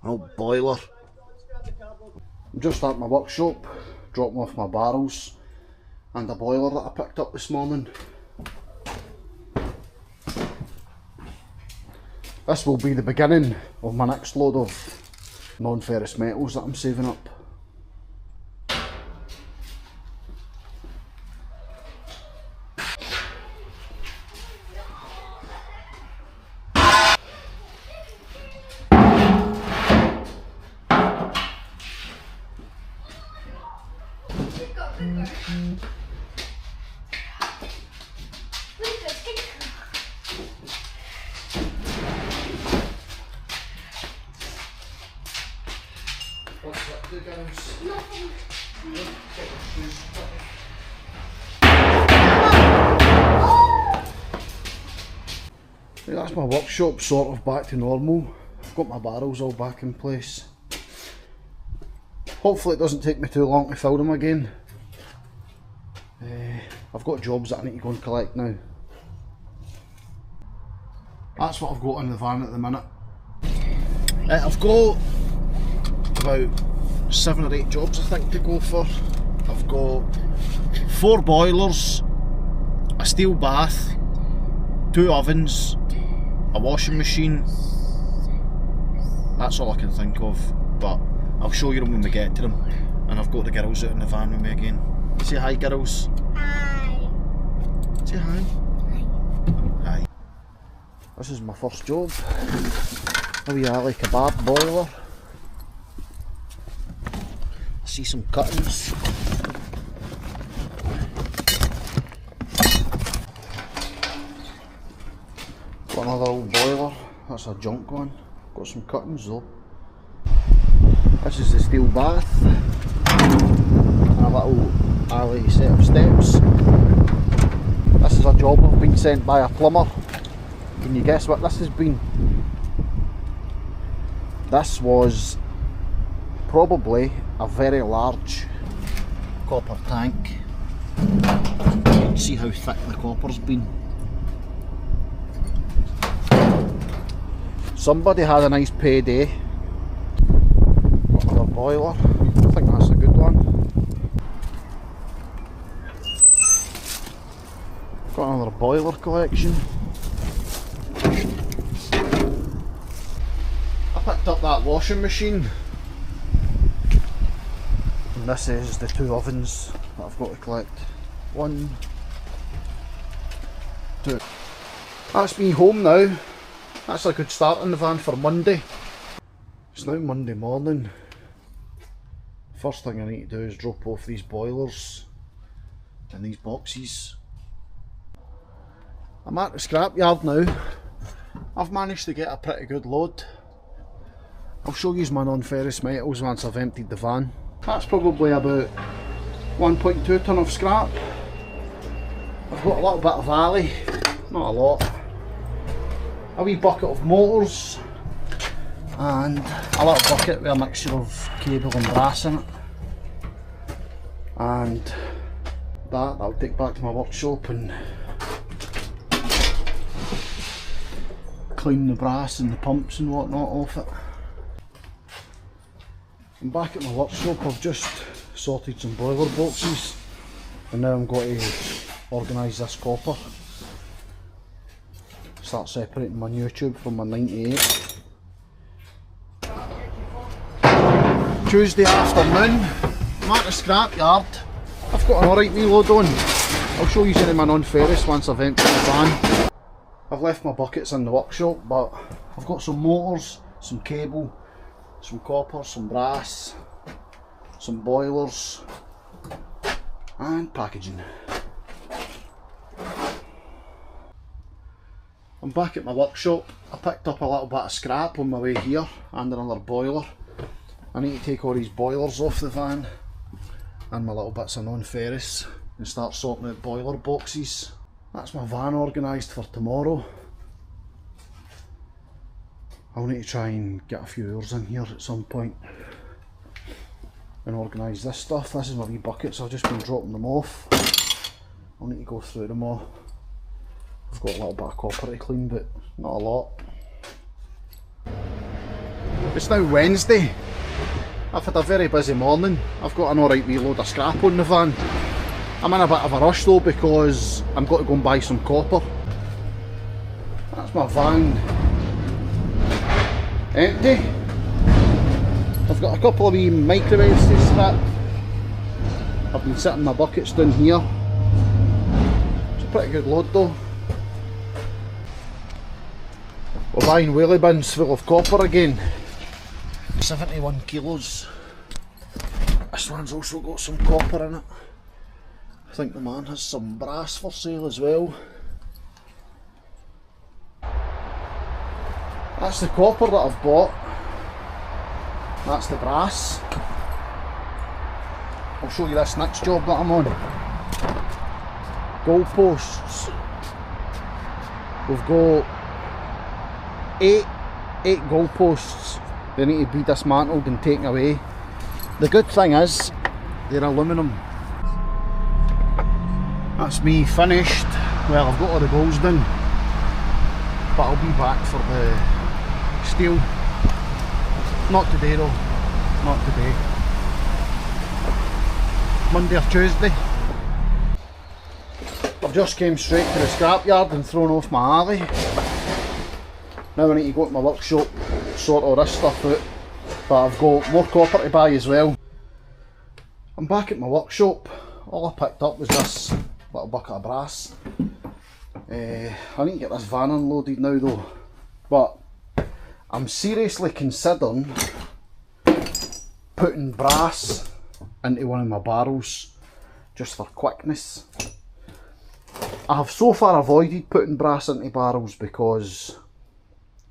An old boiler. I'm just at my workshop, dropping off my barrels and a boiler that I picked up this morning. This will be the beginning of my next load of non-ferrous metals that I'm saving up. That's my workshop sort of back to normal. I've got my barrels all back in place. Hopefully it doesn't take me too long to fill them again. I've got jobs that I need to go and collect now. That's what I've got in the van at the minute. I've got about 7 or 8 jobs I think to go for. I've got 4 boilers, a steel bath, 2 ovens, a washing machine. That's all I can think of, but I'll show you them when we get to them. And I've got the girls out in the van with me again. Say hi, girls. Hi. Say hi. Hi. This is my first job. A wee alley kebab boiler. I see some cuttings. Got another old boiler. That's a junk one. Got some cuttings though. This is the steel bath. And a little alley set of steps. This is a job I've been sent by a plumber. Can you guess what this has been? This was probably a very large copper tank. You can see how thick the copper's been. Somebody had a nice payday. Got another boiler. I think that's a good one. Got another boiler collection. I picked up that washing machine. And this is the 2 ovens that I've got to collect. 1, 2. That's me home now. That's a good start in the van for Monday. It's now Monday morning. First thing I need to do is drop off these boilers and these boxes. I'm at the scrapyard now. I've managed to get a pretty good load. I'll show you my non-ferrous metals once I've emptied the van. That's probably about 1.2 tonne of scrap. I've got a little bit of alley, not a lot. A wee bucket of motors and a little bucket with a mixture of cable and brass in it, and that I'll take back to my workshop and clean the brass and the pumps and whatnot off it. I'm back at my workshop. I've just sorted some boiler boxes and now I'm going to organise this copper. Start separating my new tube from my 98. Tuesday afternoon, I'm at the scrapyard. I've got an alright wee load on. I'll show you some of my non-ferrous once I've emptied the van. I've left my buckets in the workshop, but I've got some motors, some cable, some copper, some brass, some boilers and packaging. I'm back at my workshop. I picked up a little bit of scrap on my way here and another boiler. I need to take all these boilers off the van and my little bits of non-ferrous and start sorting out boiler boxes. That's my van organised for tomorrow. I'll need to try and get a few hours in here at some point and organise this stuff. This is my wee buckets, I've just been dropping them off. I'll need to go through them all. I've got a little bit of copper to clean, but not a lot. It's now Wednesday. I've had a very busy morning. I've got an alright wee load of scrap on the van. I'm in a bit of a rush though because I'm going to go and buy some copper. That's my van. Empty. I've got a couple of wee microwaves to scrap. I've been sitting my buckets down here. It's a pretty good load though. We're buying wheelie bins full of copper again. 71 kilos. This one's also got some copper in it. I think the man has some brass for sale as well. That's the copper that I've bought. That's the brass. I'll show you this next job that I'm on. Goalposts. We've got eight goalposts. They need to be dismantled and taken away. The good thing is they're aluminium. That's me finished. Well, I've got all the goals done, but I'll be back for the steel. Not today though, not today. Monday or Tuesday. I've just came straight to the scrapyard and thrown off my alley. Now I need to go to my workshop, sort all this stuff out, but I've got more copper to buy as well. I'm back at my workshop. All I picked up was this little bucket of brass. I need to get this van unloaded now though, but I'm seriously considering putting brass into one of my barrels just for quickness. I have so far avoided putting brass into barrels because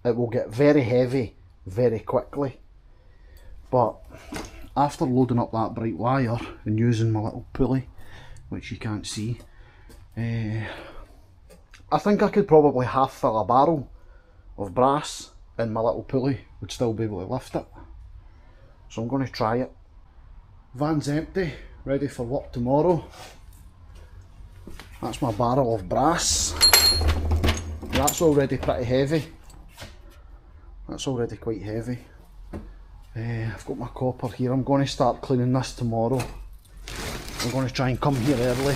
it will get very heavy very quickly, but after loading up that bright wire and using my little pulley, which you can't see, I think I could probably half fill a barrel of brass and my little pulley would still be able to lift it. So I'm going to try it. Van's empty, ready for work tomorrow. That's my barrel of brass. That's already pretty heavy. That's already quite heavy. I've got my copper here. I'm going to start cleaning this tomorrow. I'm going to try and come here early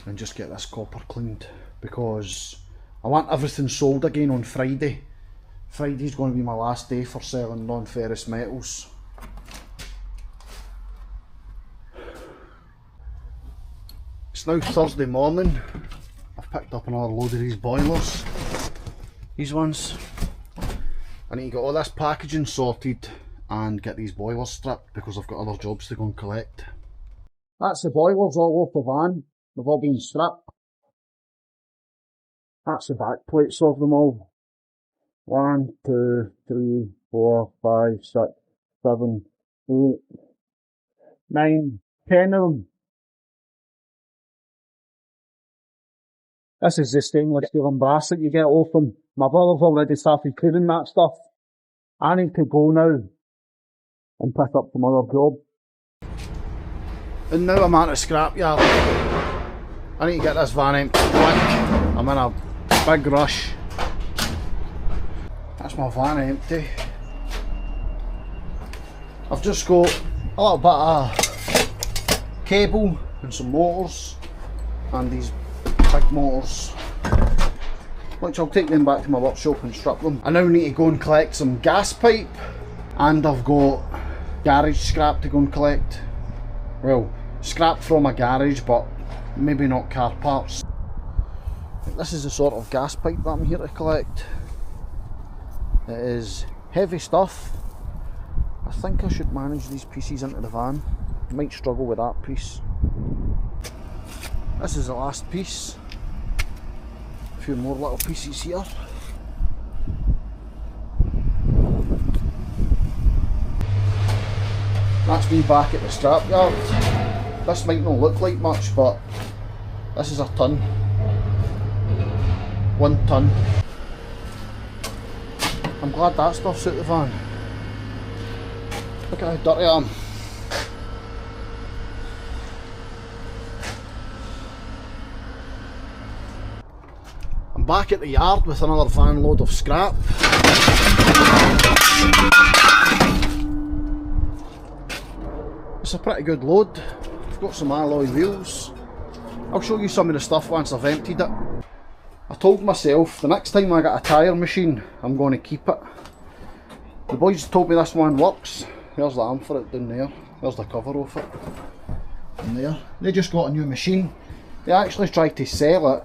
and just get this copper cleaned because I want everything sold again on Friday. Friday's going to be my last day for selling non-ferrous metals. It's now Thursday morning. I've picked up another load of these boilers. These ones. I need to get all this packaging sorted and get these boilers stripped because I've got other jobs to go and collect. That's the boilers all off the van. They've all been stripped. That's the back plates of them all. 1, 2, 3, 4, 5, 6, 7, 8, 9, 10 of them. This is the stainless steel and brass that you get off them. My brother's already started cleaning that stuff. I need to go now and pick up some other job. And now I'm at the scrapyard. I need to get this van empty quick. I'm in a big rush. That's my van empty. I've just got a little bit of cable and some motors and these big motors, which I'll take them back to my workshop and strip them. I now need to go and collect some gas pipe, and I've got garage scrap to go and collect. Well, scrap from a garage, but maybe not car parts. This is the sort of gas pipe that I'm here to collect. It is heavy stuff. I think I should manage these pieces into the van. I might struggle with that piece. This is the last piece. A few more little pieces here. That's me back at the scrapyard. This might not look like much, but this is a ton. 1 ton. I'm glad that stuff's out the van. Look at how dirty I am. back at the yard with another van load of scrap. It's a pretty good load. I've got some alloy wheels. I'll show you some of the stuff once I've emptied it. I told myself the next time I get a tyre machine I'm going to keep it. The boys told me this one works. There's the arm for it down there. There's the cover off it. In there. They just got a new machine. They actually tried to sell it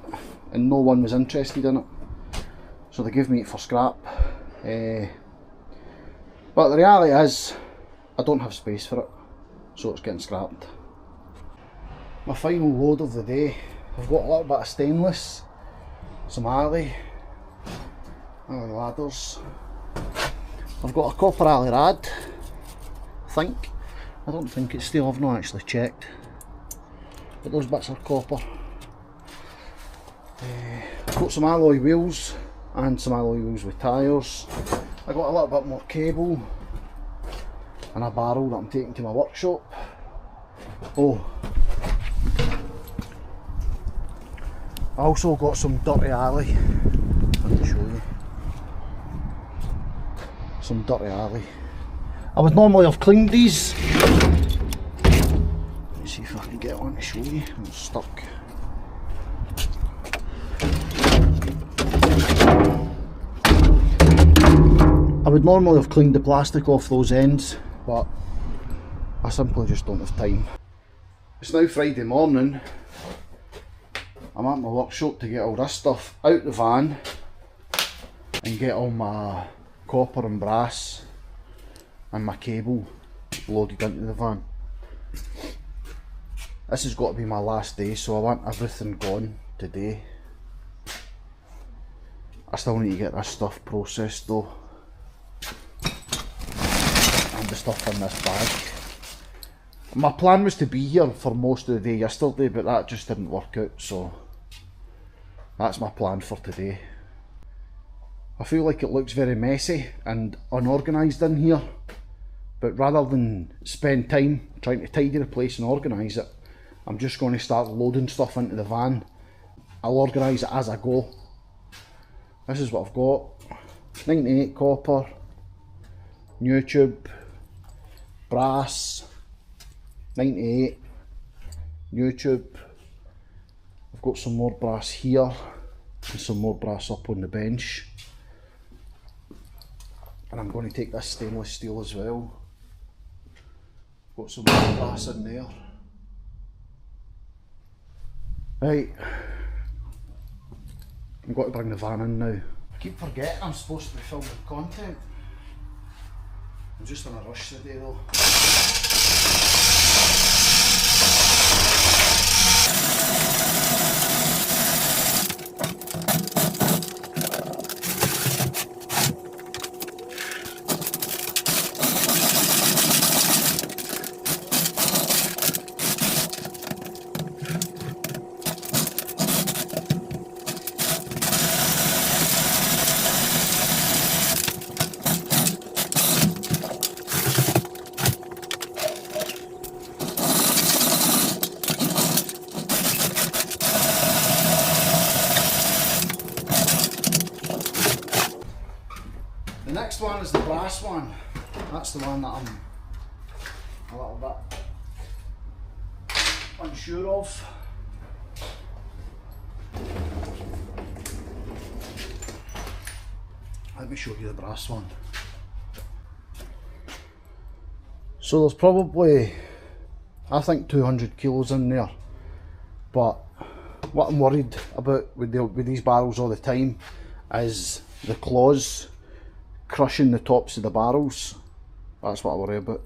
and no one was interested in it. So they gave me it for scrap. But the reality is, I don't have space for it. So it's getting scrapped. My final load of the day. I've got a little bit of stainless. Some alley ladders. I've got a copper alley rad. I don't think it's steel, I've not actually checked. But those bits are copper. I've got some alloy wheels and some alloy wheels with tyres. I got a little bit more cable and a barrel that I'm taking to my workshop. Oh, I also got some dirty alley. Let me show you. Some dirty alley. I would normally have cleaned these. Let me see if I can get one to show you. I'm stuck. I would normally have cleaned the plastic off those ends, but I simply just don't have time. It's now Friday morning. I'm at my workshop to get all this stuff out the van and get all my copper and brass and my cable loaded into the van. This has got to be my last day, so I want everything gone today. I still need to get this stuff processed though, and the stuff in this bag. My plan was to be here for most of the day yesterday, but that just didn't work out, so that's my plan for today. I feel like it looks very messy and unorganised in here, but rather than spend time trying to tidy the place and organise it, I'm just going to start loading stuff into the van. I'll organise it as I go. This is what I've got. 98 copper, new tube, brass, 98, new tube. I've got some more brass here and some more brass up on the bench. And I'm going to take this stainless steel as well. Got some more brass in there. Right, I've got to bring the van in now. I keep forgetting I'm supposed to be filming content. I'm just in a rush today though. The next one is the brass one. That's the one that I'm a little bit unsure of. Let me show you the brass one. So there's probably, I think, 200 kilos in there, but what I'm worried about with these barrels all the time is the claws crushing the tops of the barrels. That's what I worry about.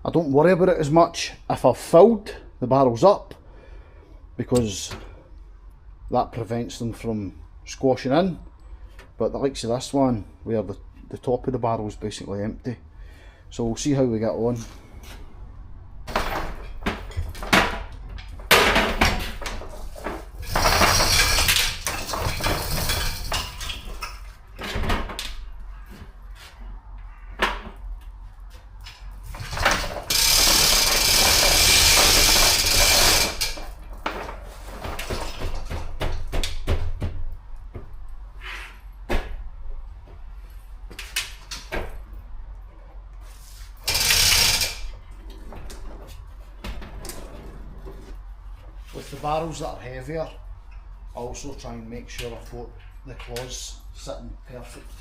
I don't worry about it as much if I've filled the barrels up, because that prevents them from squashing in. But the likes of this one, where the top of the barrel is basically empty. So we'll see how we get on. with the barrels that are heavier, I also try and make sure I've got the claws sitting perfect.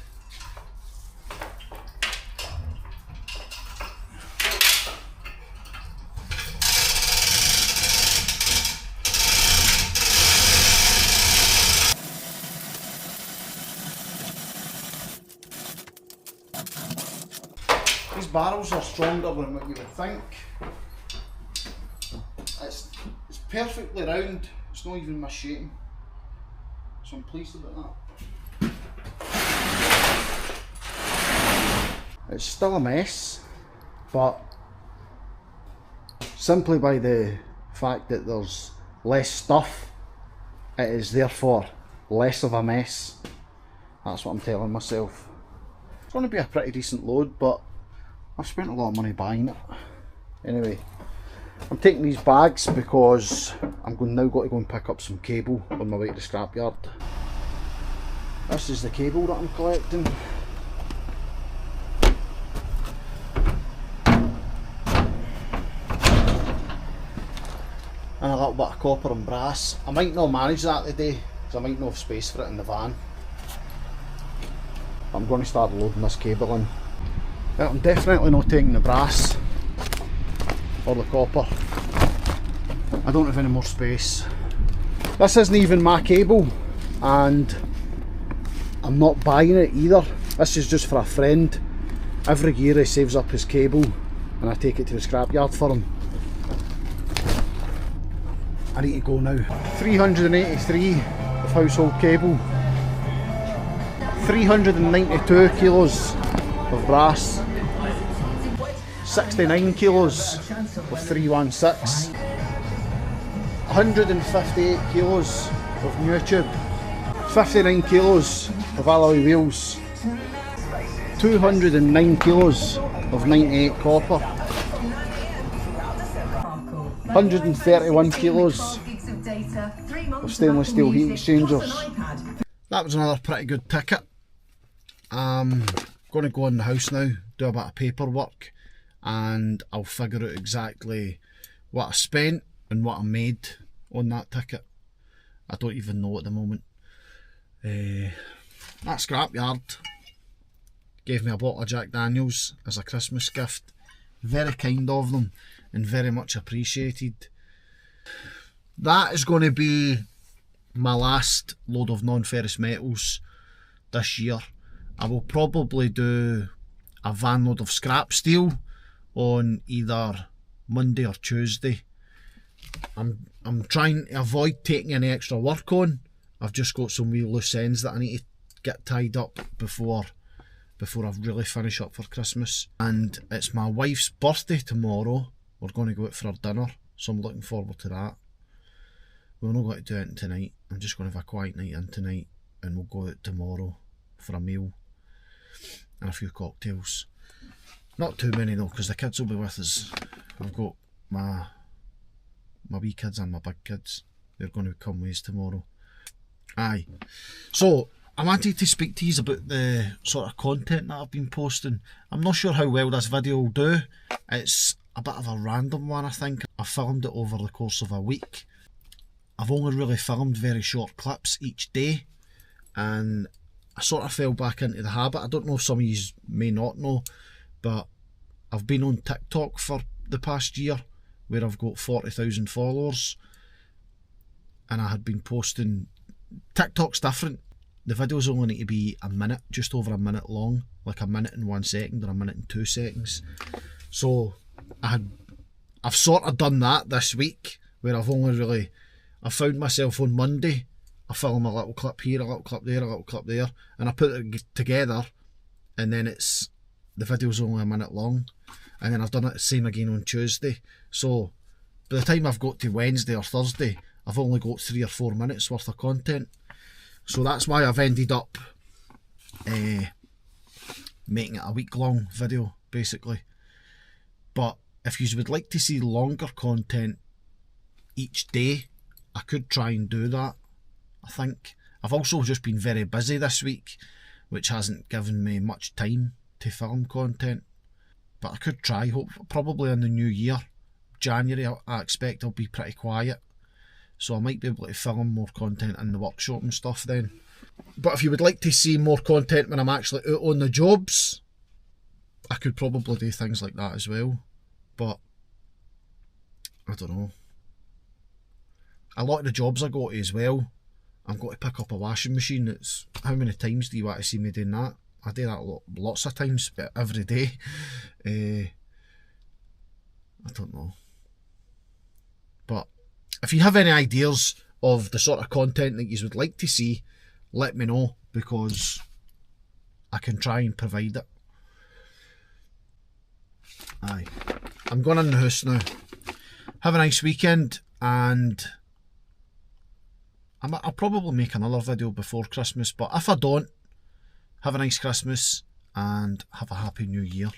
These barrels are stronger than what you would think. It's perfectly round, it's not even misshapen, so I'm pleased about that. It's still a mess, but simply by the fact that there's less stuff, it is therefore less of a mess. That's what I'm telling myself. It's going to be a pretty decent load, but I've spent a lot of money buying it. Anyway, I'm taking these bags because I'm now got to go and pick up some cable on my way to the scrapyard. This is the cable that I'm collecting. And a little bit of copper and brass. I might not manage that today because I might not have space for it in the van. But I'm going to start loading this cable in. But I'm definitely not taking the brass or the copper. I don't have any more space. This isn't even my cable, and I'm not buying it either. This is just for a friend. Every year he saves up his cable and I take it to the scrapyard for him. I need to go now. 383 of household cable, 392 kilos of brass, 69 kilos of 316, 158 kilos of new tube, 59 kilos of alloy wheels, 209 kilos of 98 copper, 131 kilos of stainless steel heat exchangers. That was another pretty good ticket. I'm going to go in the house now, do a bit of paperwork, and I'll figure out exactly what I spent and what I made on that ticket. I don't even know at the moment. That scrapyard gave me a bottle of Jack Daniels as a Christmas gift. Very kind of them and very much appreciated. That is going to be my last load of non-ferrous metals this year. I will probably do a van load of scrap steel on either Monday or Tuesday. I'm trying to avoid taking any extra work on. I've just got some wee loose ends that I need to get tied up before I really finish up for Christmas. And it's my wife's birthday tomorrow. We're going to go out for our dinner, so I'm looking forward to that. We're not going to do it tonight. I'm just going to have a quiet night in tonight, and we'll go out tomorrow for a meal and a few cocktails. Not too many though, because the kids will be with us. I've got my wee kids and my big kids. They're going to come with us tomorrow. Aye. So I wanted to speak to you about the sort of content that I've been posting. I'm not sure how well this video will do. It's a bit of a random one, I think. I filmed it over the course of a week. I've only really filmed very short clips each day, and I sort of fell back into the habit. I don't know if some of you may not know, but I've been on TikTok for the past year, where I've got 40,000 followers, and I had been posting. TikTok's different. The videos only need to be a minute, just over a minute long, like a minute and 1 second or a minute and 2 seconds. So I've sort of done that this week, where I found myself on Monday, I film a little clip here, a little clip there, a little clip there, and I put it together, and then the video's only a minute long, and then I've done it the same again on Tuesday. So by the time I've got to Wednesday or Thursday, I've only got 3 or 4 minutes worth of content. So that's why I've ended up making it a week-long video, basically. But if you would like to see longer content each day, I could try and do that, I think. I've also just been very busy this week, which hasn't given me much time to film content. But I could try, probably in the new year. January, I expect I'll be pretty quiet. so I might be able to film more content in the workshop and stuff then. But if you would like to see more content when I'm actually out on the jobs, I could probably do things like that as well. But I don't know. A lot of the jobs I go to as well, I'm going to pick up a washing machine. It's, how many times do you want to see me doing that? I do that lots of times, but every day. I don't know. But if you have any ideas of the sort of content that you would like to see, let me know, because I can try and provide it. Aye. I'm going in the house now. Have a nice weekend, and I'll probably make another video before Christmas, but if I don't, have a nice Christmas and have a happy new year.